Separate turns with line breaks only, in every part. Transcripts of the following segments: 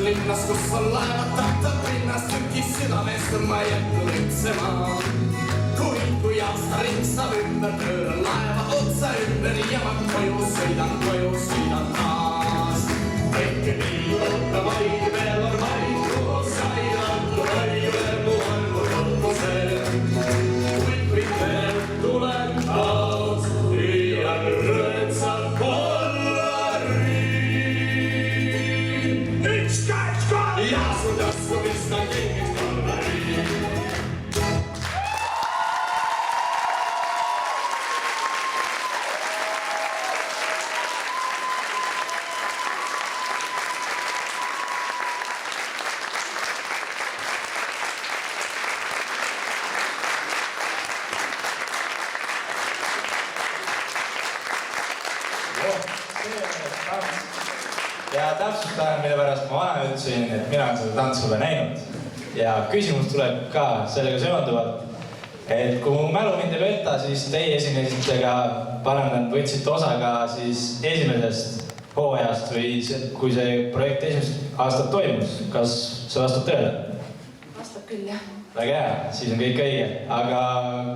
Linnas, kus on laevad tahtab linnas tükis südamest on ma jätnud ütsema. Kui aasta ring saab ümber, pööran laeva otsa ümber ja ma koju sõidan taas. Kõike nii oota vaid, veel on vaid, kuhu sai andu palju mu armu lõpuse. Kui veel tulen taas, hüüan rõõmsalt kollari. Ja su tasku viskan kingit kollari.
Ja täpsustan, mille pärast ma vana ütlesin, et mina olen seda tantsuve näinud. Ja küsimus tuleb ka sellega seonduvalt, et kui mu mälu mind ei peta, siis teie esinesite ka, võtsite osa ka siis esimesest hooajast või kui see projekt esimest aastat toimus. Kas see vastab tõele?
Vastab küll, jah.
Väga hea, siis on kõik õige. Aga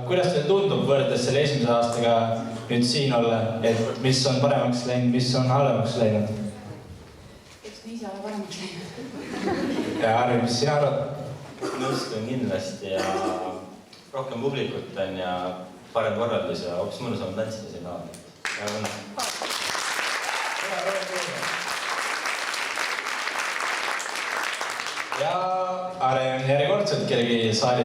kuidas teil tundub võrdes selle esimese aastaga nüüd siin olla, et mis on paremaks läinud, mis on halvemaks läinud?
Ise ole paremaks läinud.
Ja Harri, mis sina arvad?
Nõustun kindlasti ja rohkem publikut on ja parem korraldus ja hoopis mõnusam tantsida siin laval.
Ja Harri on järjekordselt kellegi saali